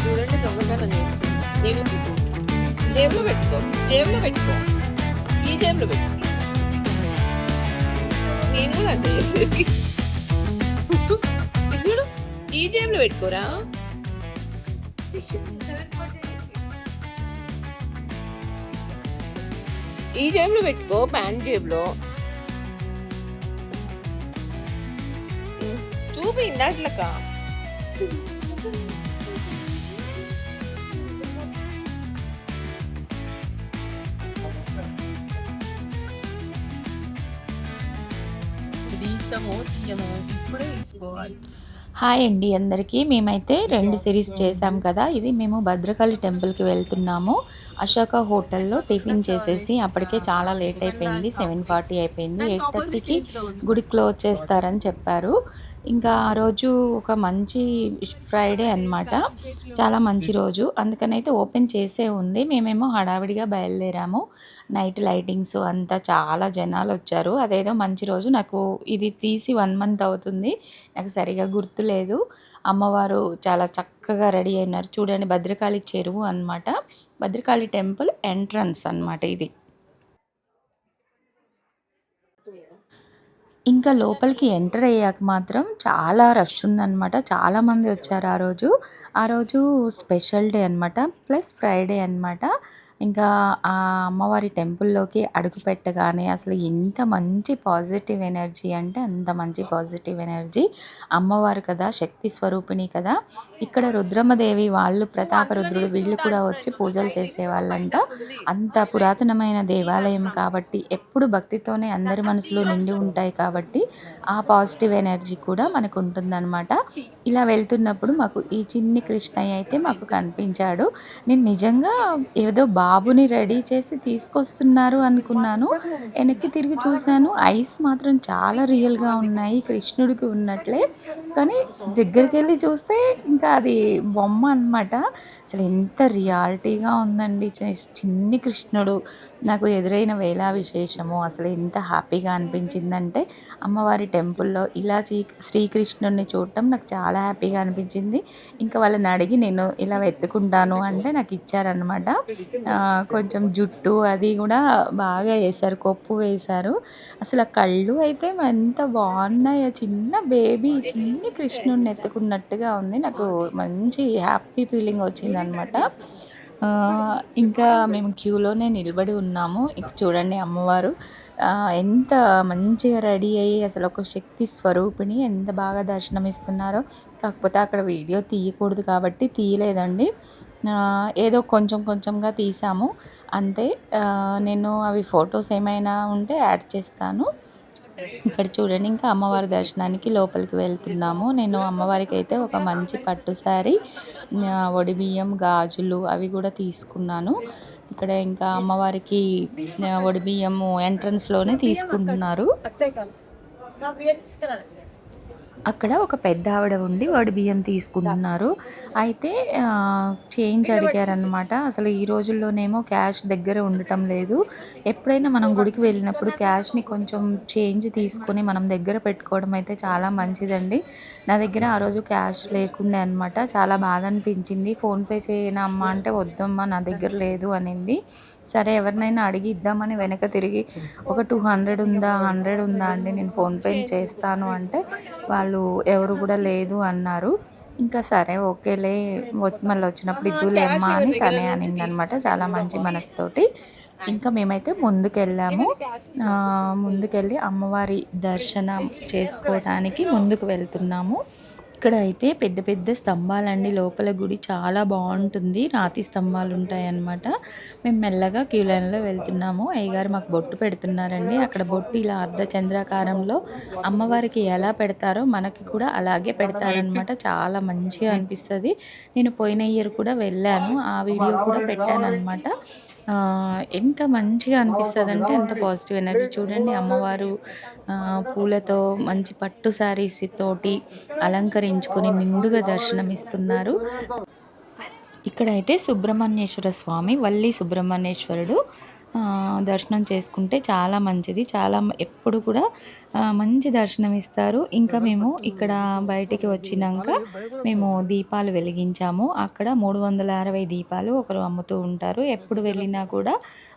చూడండి దొంగతనం చేస్తుంది. నేను జేబులో పెట్టుకో, జేబులో పెట్టుకో, ఈ జేబులో పెట్టుకో. నేను కూడా అంతే చేసేది. చూడు, ఈ జేబులో పెట్టుకోరా. ఈ జేబులో పెట్టుకో, ప్యాంట్ జేబులో. చూపి ఇందాట్లక. తీస్తామో తీయమో ఇప్పుడే తీసుకోవాలి. హాయ్ అండి అందరికీ. మేమైతే 2 సిరీస్ చేసాం కదా. ఇది మేము భద్రకాళి టెంపుల్కి వెళ్తున్నాము. అశోక హోటల్లో టిఫిన్ చేసేసి అప్పటికే చాలా లేట్ అయిపోయింది. 7:40 అయిపోయింది. 8:30కి గుడి క్లోజ్ చేస్తారని చెప్పారు. ఇంకా ఆ రోజు ఒక మంచి ఫ్రైడే అన్నమాట. చాలా మంచి రోజు, అందుకనైతే ఓపెన్ చేసే ఉంది. మేమేమో హడావిడిగా బయలుదేరాము. నైట్ లైటింగ్స్ అంతా చాలా జనాలు వచ్చారు. అదేదో మంచి రోజు. నాకు ఇది తీసి 1 మంత్ అవుతుంది, నాకు సరిగా గుర్తులేదు. అమ్మవారు చాలా చక్కగా రెడీ అయినారు. చూడండి, భద్రకాళి చెరువు అన్నమాట. భద్రకాళి టెంపుల్ ఎంట్రన్స్ అన్నమాట ఇది. ఇంకా లోపలికి ఎంటర్ అయ్యాక మాత్రం చాలా రష్ ఉందన్నమాట. చాలామంది వచ్చారు ఆ రోజు. ఆ రోజు స్పెషల్ డే అన్నమాట, ప్లస్ ఫ్రైడే అన్నమాట. ఇంకా ఆ అమ్మవారి టెంపుల్లోకి అడుగు పెట్టగానే అసలు ఎంత మంచి పాజిటివ్ ఎనర్జీ అంటే అంత మంచి పాజిటివ్ ఎనర్జీ. అమ్మవారు కదా, శక్తి స్వరూపిణి కదా. ఇక్కడ రుద్రమదేవి వాళ్ళు, ప్రతాపరుద్రుడు వీళ్ళు కూడా వచ్చి పూజలు చేసేవాళ్ళంట. అంత పురాతనమైన దేవాలయం కాబట్టి ఎప్పుడు భక్తితోనే అందరి మనసులో నిండి ఉంటాయి కాబట్టి ఆ పాజిటివ్ ఎనర్జీ కూడా మనకు ఉంటుందన్నమాట. ఇలా వెళ్తున్నప్పుడు మాకు ఈ చిన్ని కృష్ణయ్య అయితే మాకు కనిపించాడు. నేను నిజంగా ఏదో బాబుని రెడీ చేసి తీసుకొస్తున్నారు అనుకున్నాను. వెనక్కి తిరిగి చూశాను, ఐస్ మాత్రం చాలా రియల్గా ఉన్నాయి, కృష్ణుడికి ఉన్నట్లే. కానీ దగ్గరికి వెళ్ళి చూస్తే ఇంకా అది బొమ్మ అన్నమాట. అసలు ఎంత రియాలిటీగా ఉందండి. చిన్ని కృష్ణుడు నాకు ఎదురైన వేళ విశేషము. అసలు ఎంత హ్యాపీగా అనిపించిందంటే అమ్మవారి టెంపుల్లో ఇలా శ్రీకృష్ణుడిని చూడటం నాకు చాలా హ్యాపీగా అనిపించింది. ఇంకా వాళ్ళని అడిగి నేను ఇలా వెతుకుంటాను అంటే నాకు ఇచ్చారనమాట. కొంచెం జుట్టు అది కూడా బాగా వేశారు, కొప్పు వేశారు. అసలు ఆ కళ్ళు అయితే ఎంత బాగున్నాయో. చిన్న బేబీ చిన్ని కృష్ణుడిని ఎత్తుకున్నట్టుగా ఉంది. నాకు మంచి హ్యాపీ ఫీలింగ్ వచ్చిందనమాట. ఇంకా మేము క్యూలోనే నిలబడి ఉన్నాము. ఇక చూడండి అమ్మవారు ఎంత మంచిగా రెడీ అయ్యి అసలు ఒక శక్తి స్వరూపిణి ఎంత బాగా దర్శనమిస్తున్నారో. కాకపోతే అక్కడ వీడియో తీయకూడదు కాబట్టి తీయలేదండి. ఏదో కొంచెం కొంచెంగా తీసాము అంతే. నేను అవి ఫొటోస్ ఏమైనా ఉంటే యాడ్ చేస్తాను. ఇక్కడ చూడండి, ఇంకా అమ్మవారి దర్శనానికి లోపలికి వెళ్తున్నాము. నేను అమ్మవారికి అయితే ఒక మంచి పట్టు శారీ, ఒడిబియ్యం, గాజులు అవి కూడా తీసుకున్నాను. ఇక్కడ ఇంకా అమ్మవారికి ఒడిబియ్యము ఎంట్రన్స్లోనే తీసుకుంటున్నారు. అక్కడ ఒక పెద్ద ఆవిడ ఉండి వాడి బియ్యం తీసుకుంటున్నారు. అయితే చేంజ్ అడిగారనమాట. అసలు ఈ రోజుల్లోనేమో క్యాష్ దగ్గర ఉండటం లేదు. ఎప్పుడైనా మనం గుడికి వెళ్ళినప్పుడు క్యాష్ని కొంచెం చేంజ్ తీసుకొని మనం దగ్గర పెట్టుకోవడం అయితే చాలా మంచిదండి. నా దగ్గర ఆ రోజు క్యాష్ లేకుండే అనమాట. చాలా బాధ అనిపించింది. ఫోన్పే చేయనా అమ్మ అంటే వద్దమ్మా నా దగ్గర లేదు అనింది. సరే ఎవరినైనా అడిగి ఇద్దామని వెనక తిరిగి ఒక 200 ఉందా, 100 ఉందా అండి, నేను ఫోన్పే చేస్తాను అంటే వాళ్ళు ఎవరు కూడా లేదు అన్నారు. ఇంకా సరే ఓకేలే, మళ్ళీ వచ్చినప్పుడు ఇద్దులేమ్మా అని తనే అనిందనమాట, చాలా మంచి మనసుతోటి. ఇంకా మేమైతే ముందుకెళ్ళాము. ముందుకెళ్ళి అమ్మవారి దర్శనం చేసుకోవడానికి ముందుకు వెళ్తున్నాము. ఇక్కడ అయితే పెద్ద పెద్ద స్తంభాలండి. లోపల గుడి చాలా బాగుంటుంది. రాతి స్తంభాలు ఉంటాయన్నమాట. మేము మెల్లగా క్యూ లైన్లో వెళ్తున్నాము. అయ్యగారు మాకు బొట్టు పెడుతున్నారండి. అక్కడ బొట్టు ఇలా అర్ధచంద్రాకారంలో అమ్మవారికి ఎలా పెడతారో మనకి కూడా అలాగే పెడతారనమాట. చాలా మంచిగా అనిపిస్తుంది. నేను పోయిన ఇయర్ కూడా వెళ్ళాను, ఆ వీడియో కూడా పెట్టాను అనమాట. ఎంత మంచిగా అనిపిస్తుంది అంటే ఎంత పాజిటివ్ ఎనర్జీ. చూడండి అమ్మవారు పూలతో మంచి పట్టు శారీస్ తోటి అలంకరించుకొని నిండుగా దర్శనమిస్తున్నారు. ఇక్కడైతే సుబ్రహ్మణ్యేశ్వర స్వామి, వల్లి సుబ్రహ్మణ్యేశ్వరుడు దర్శనం చేసుకుంటే చాలా మంచిది. చాలా ఎప్పుడు కూడా మంచి దర్శనం ఇస్తారు. ఇంకా మేము ఇక్కడ బయటికి వచ్చినంక మేము దీపాలు వెలిగించాము. అక్కడ 360 దీపాలు ఒకరు అమ్ముతూ ఉంటారు. ఎప్పుడు వెళ్ళినా కూడా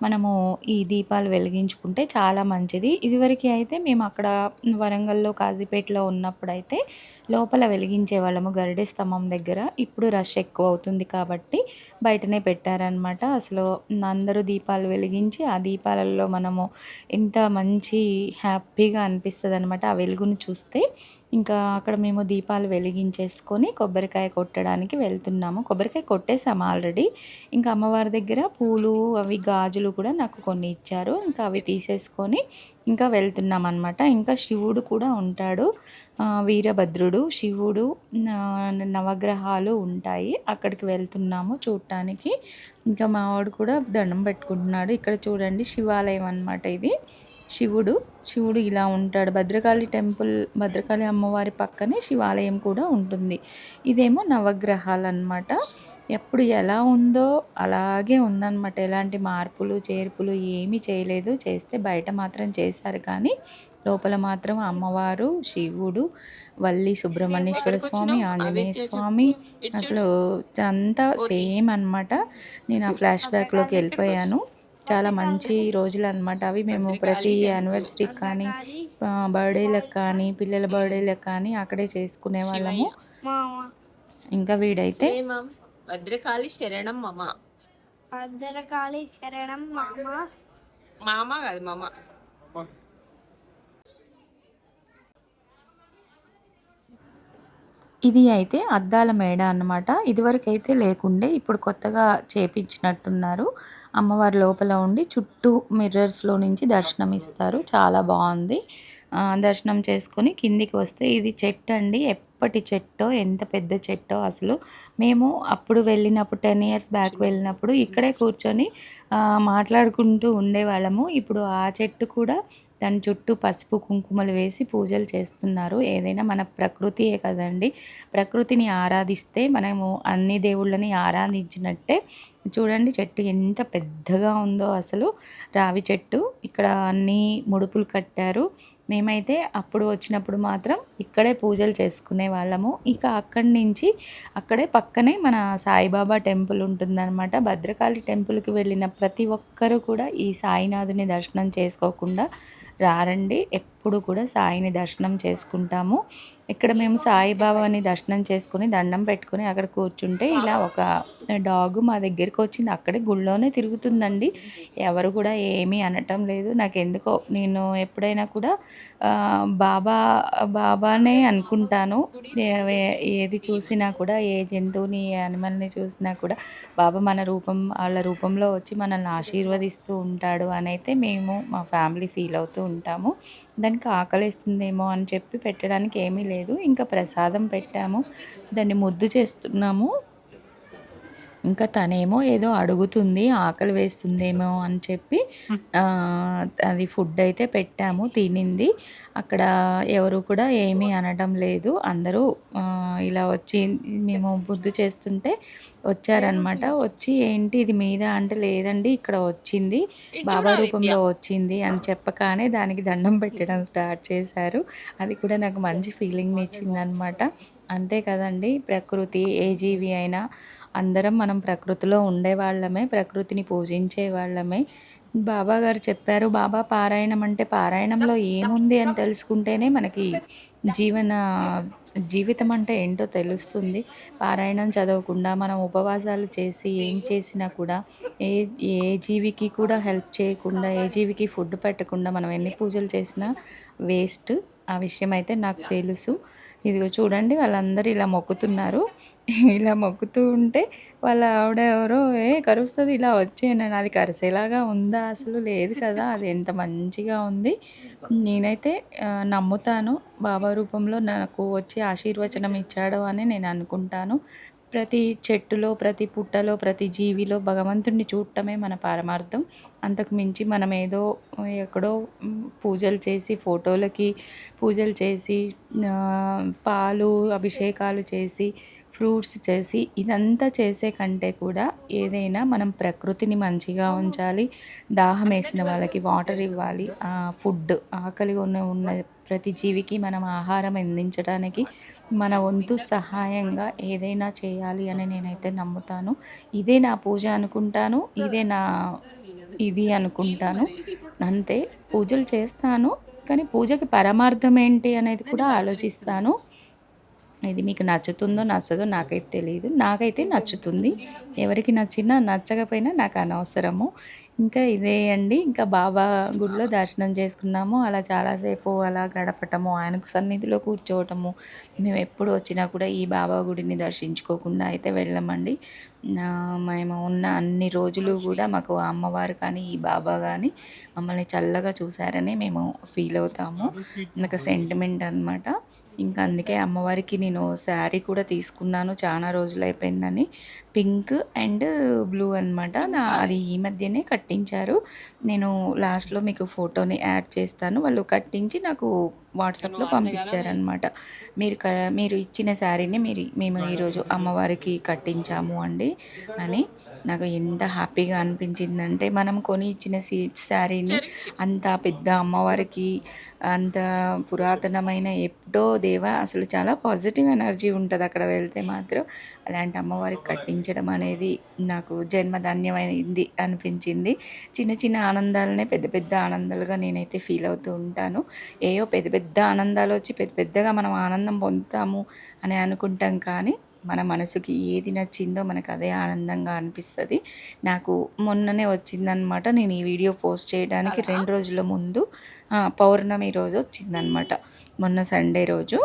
మనము ఈ దీపాలు వెలిగించుకుంటే చాలా మంచిది. ఇదివరకి అయితే మేము అక్కడ వరంగల్‌లో, కాజీపేటలో ఉన్నప్పుడైతే లోపల వెలిగించేవాళ్ళము గరుడ స్తంభం దగ్గర. ఇప్పుడు రష్ ఎక్కువ అవుతుంది కాబట్టి బయటనే పెట్టారనమాట. అసలు అందరూ దీపాలు వెలిగించి ఆ దీపాలలో మనము ఎంత మంచి హ్యాపీగా అనిపిస్తదనమాట ఆ వెలుగును చూస్తే. ఇంకా అక్కడ మేము దీపాలు వెలిగించేసుకొని కొబ్బరికాయ కొట్టడానికి వెళ్తున్నాము. కొబ్బరికాయ కొట్టేసాము ఆల్రెడీ. ఇంకా అమ్మవారి దగ్గర పూలు అవి గాజులు కూడా నాకు కొన్ని ఇచ్చారు. ఇంకా అవి తీసేసుకొని ఇంకా వెళ్తున్నామనమాట. ఇంకా శివుడు కూడా ఉంటాడు. వీరభద్రుడు, శివుడు, నవగ్రహాలు ఉంటాయి. అక్కడికి వెళ్తున్నాము చూడటానికి. ఇంకా మా వాడు కూడా దండం పెట్టుకుంటున్నాడు. ఇక్కడ చూడండి శివాలయం అనమాట ఇది. శివుడు ఇలా ఉంటాడు. భద్రకాళి టెంపుల్, భద్రకాళి అమ్మవారి పక్కనే శివాలయం కూడా ఉంటుంది. ఇదేమో నవగ్రహాలన్నమాట. ఎప్పుడు ఎలా ఉందో అలాగే ఉందన్నమాట. ఎలాంటి మార్పులు, చేర్పులు ఏమీ చేయలేదు. చేస్తే బయట మాత్రం చేశారు కానీ లోపల మాత్రం అమ్మవారు, శివుడు, వల్లి సుబ్రహ్మణ్యేశ్వర స్వామి, ఆంజనేయ స్వామి అసలు అంతా సేమ్ అనమాట. నేను ఆ ఫ్లాష్ బ్యాక్‌లోకి వెళ్ళిపోయాను. చాలా మంచి రోజులనమాట అవి. మేము ప్రతి యానివర్సరీకి కానీ, బర్త్‌డేలకు కానీ, పిల్లల బర్త్‌డేలకు కానీ అక్కడే చేసుకునేవాళ్ళము. ఇంకా వీడైతే భద్రకాళి శరణం మమ. భద్రకాళి శరణం మమ. మామ కాదు మమ. ఇది అయితే అద్దాల మేడ అన్నమాట. ఇదివరకైతే లేకుండే. ఇప్పుడు కొత్తగా చేపించినట్టున్నారు. అమ్మవారి లోపల ఉండి చుట్టూ మిర్రర్స్‌లో నుంచి దర్శనం ఇస్తారు. చాలా బావుంది. దర్శనం చేసుకొని కిందికి వస్తే ఇది చెట్టండి. ఎప్పటి చెట్టో, ఎంత పెద్ద చెట్టో అసలు. మేము అప్పుడు వెళ్ళినప్పుడు 10 ఇయర్స్ బ్యాక్ వెళ్ళినప్పుడు ఇక్కడే కూర్చొని మాట్లాడుకుంటూ ఉండేవాళ్ళము. ఇప్పుడు ఆ చెట్టు కూడా దాని చుట్టూ పసుపు, కుంకుమలు వేసి పూజలు చేస్తున్నారు. ఏదైనా మన ప్రకృతియే కదండీ! ప్రకృతిని ఆరాధిస్తే మనము అన్ని దేవుళ్ళని ఆరాధించినట్టే. చూడండి చెట్టు ఎంత పెద్దగా ఉందో అసలు. రావి చెట్టు. ఇక్కడ అన్నీ ముడుపులు కట్టారు. మేమైతే అప్పుడు వచ్చినప్పుడు మాత్రం ఇక్కడే పూజలు చేసుకునేవాళ్ళము. ఇక అక్కడి నుంచి అక్కడే పక్కనే మన సాయిబాబా టెంపుల్ ఉంటుందనమాట. భద్రకాళి టెంపుల్‌కి వెళ్ళిన ప్రతి ఒక్కరు కూడా ఈ సాయినాథుని దర్శనం చేసుకోకుండా రారండి. ఎప్పుడు కూడా సాయిని దర్శనం చేసుకుంటాము. ఇక్కడ మేము సాయిబాబాని దర్శనం చేసుకొని దండం పెట్టుకొని అక్కడ కూర్చుంటే ఇలా ఒక డాగ్ మా దగ్గరికి వచ్చింది. అక్కడే గుళ్ళోనే తిరుగుతుందండి. ఎవరు కూడా ఏమీ అనటం లేదు. నాకెందుకో నేను ఎప్పుడైనా కూడా బాబానే అనుకుంటాను. ఏది చూసినా కూడా ఏ జంతువుని, ఏ యానిమల్‌ని చూసినా కూడా బాబా మన రూపం వాళ్ళ రూపంలో వచ్చి మనల్ని ఆశీర్వదిస్తూ ఉంటాడు అనైతే మేము మా ఫ్యామిలీ ఫీల్ అవుతూ ఉంటాము. దానికి ఆకలేస్తుందేమో అని చెప్పి పెట్టడానికి ఏమీ లేదు. ఇంకా ప్రసాదం పెట్టాము. దాన్ని ముద్దు చేస్తున్నాము. ఇంకా తనేమో ఏదో అడుగుతుంది. ఆకలి వేస్తుందేమో అని చెప్పి అది ఫుడ్ అయితే పెట్టాము. తినింది. అక్కడ ఎవరు కూడా ఏమీ అనడం లేదు. అందరూ ఇలా వచ్చి మేము ముద్దు చేస్తుంటే వచ్చారనమాట. వచ్చి ఏంటి ఇది మీదా అంటే లేదండి ఇక్కడ వచ్చింది. బాబా రూపంలో వచ్చింది అని చెప్పగానే దానికి దండం పెట్టడం స్టార్ట్ చేశారు. అది కూడా నాకు మంచి ఫీలింగ్‌ని ఇచ్చిందనమాట. అంతే కదండీ! ప్రకృతి ఏ జీవి అయినా అందరం మనం ప్రకృతిలో ఉండేవాళ్ళమే. ప్రకృతిని పూజించే వాళ్ళమే. బాబాగారు చెప్పారు. బాబా పారాయణం అంటే పారాయణంలో ఏముంది అని తెలుసుకుంటేనే మనకి జీవన జీవితం అంటే ఏంటో తెలుస్తుంది. పారాయణం చదవకుండా మనం ఉపవాసాలు చేసి ఏం చేసినా కూడా ఏ ఏ జీవికి కూడా హెల్ప్ చేయకుండా, ఏ జీవికి ఫుడ్ పెట్టకుండా మనం ఎన్ని పూజలు చేసినా వేస్ట్. ఆ విషయం అయితే నాకు తెలుసు. ఇదిగో చూడండి వాళ్ళందరూ ఇలా మొక్కుతున్నారు. ఇలా మొక్కుతూ ఉంటే వాళ్ళ ఆవిడ ఎవరో కరుస్తది ఇలా వచ్చేయనని. అది కరిసేలాగా ఉందా? అసలు లేదు కదా! అది ఎంత మంచిగా ఉంది. నేనైతే నమ్ముతాను. బాబా రూపంలో నాకు వచ్చి ఆశీర్వచనం ఇచ్చాడు అని నేను అనుకుంటాను. ప్రతి చెట్టులో, ప్రతి పుట్టలో, ప్రతి జీవిలో భగవంతుడిని చూడటమే మన పరమార్థం. అంతకు మించి మనమేదో ఎక్కడో పూజలు చేసి, ఫోటోలకి పూజలు చేసి, పాలు అభిషేకాలు చేసి ఫ్రూట్స్ చేసి ఇదంతా చేసే కంటే కూడా ఏదైనా మనం ప్రకృతిని మంచిగా ఉంచాలి. దాహం వేసిన వాళ్ళకి వాటర్ ఇవ్వాలి. ఫుడ్ ఆకలిగా ఉన్న ప్రతి జీవికి మనం ఆహారం అందించడానికి మన వంతు సహాయంగా ఏదైనా చేయాలి అని నేనైతే నమ్ముతాను. ఇదే నా పూజ అనుకుంటాను. ఇదే నా ఇది అనుకుంటాను. అంతే. పూజలు చేస్తాను. కానీ పూజకి పరమార్థం ఏంటి అనేది కూడా ఆలోచిస్తాను. ఇది మీకు నచ్చుతుందో నచ్చదో నాకైతే తెలీదు. నాకైతే నచ్చుతుంది. ఎవరికి నచ్చినా నచ్చకపోయినా నాకు అనవసరము. ఇంకా ఇదే అండి. ఇంకా బాబా గుడిలో దర్శనం చేసుకున్నాము. అలా చాలాసేపు అలా గడపటము, ఆయనకు సన్నిధిలో కూర్చోవటము. మేము ఎప్పుడు వచ్చినా కూడా ఈ బాబా గుడిని దర్శించుకోకుండా అయితే వెళ్ళమండి. మేము ఉన్న అన్ని రోజులు కూడా మాకు ఆ అమ్మవారు కానీ, ఈ బాబా కానీ మమ్మల్ని చల్లగా చూసారని మేము ఫీల్ అవుతాము. నాకు సెంటిమెంట్ అనమాట. ఇంకా అందుకే అమ్మవారికి నేను శారీ కూడా తీసుకున్నాను. చాలా రోజులైపోయిందని. పింక్ అండ్ బ్లూ అనమాట. అది ఈ మధ్యనే కట్టించారు. నేను లాస్ట్‌లో మీకు ఫోటోని యాడ్ చేస్తాను. వాళ్ళు కట్టించి నాకు వాట్సాప్‌లో పంపించారనమాట. మీరు ఇచ్చిన శారీని మేము ఈరోజు అమ్మవారికి కట్టించాము అండి అని. నాకు ఎంత హ్యాపీగా అనిపించిందంటే మనం కొని ఇచ్చిన శారీని అంత పెద్ద అమ్మవారికి అంత పురాతనమైన ఎప్పుడో అసలు చాలా పాజిటివ్ ఎనర్జీ ఉంటది అక్కడ వెళ్తే మాత్రం. అలాంటి అమ్మవారికి కట్టించడం అనేది నాకు జన్మధన్యమైంది అనిపించింది. చిన్న చిన్న ఆనందాలనే పెద్ద పెద్ద ఆనందాలుగా నేనైతే ఫీల్ అవుతూ ఉంటాను. ఏయో పెద్ద పెద్ద ఆనందాలొచ్చి పెద్ద పెద్దగా మనం ఆనందం పొందుతాము అని అనుకుంటాం కానీ, మన మనసుకి ఏది నచ్చిందో మనకు అదే ఆనందంగా అనిపిస్తది. నాకు మొన్ననే వచ్చిందనమాట. నేను ఈ వీడియో పోస్ట్ చేయడానికి 2 రోజుల ముందు పౌర్ణమి రోజు వచ్చిందనమాట. మొన్న సండే రోజు.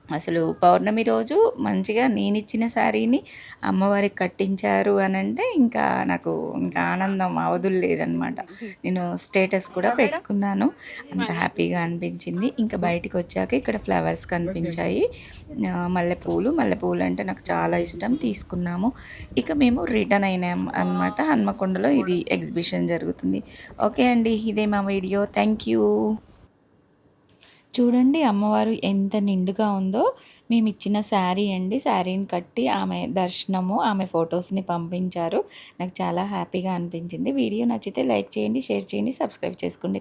అసలు పౌర్ణమి రోజు మంచిగా నేనిచ్చిన శారీని అమ్మవారికి కట్టించారు అనంటే ఇంకా నాకు ఇంకా ఆనందం అవధులు లేదనమాట. నేను స్టేటస్ కూడా పెట్టుకున్నాను. అంత హ్యాపీగా అనిపించింది. ఇంకా బయటికొచ్చాక ఇక్కడ ఫ్లవర్స్ కనిపించాయి. మల్లెపూలు అంటే నాకు చాలా ఇష్టం. తీసుకున్నాము. ఇక మేము రిటర్న్ అయినాం అనమాట. హన్మకొండలో ఇది ఎగ్జిబిషన్ జరుగుతుంది. ఓకే అండి. ఇదే మా వీడియో. Thank you. చూడండి అమ్మవారు ఎంత నిండుగా ఉందో. మేమిచ్చిన శారీ అండి. శారీని కట్టి ఆమె దర్శనము, ఆమె ఫొటోస్‌ని పంపించారు. నాకు చాలా హ్యాపీగా అనిపించింది. వీడియో నచ్చితే లైక్ చేయండి, షేర్ చేయండి, సబ్స్క్రైబ్ చేసుకోండి.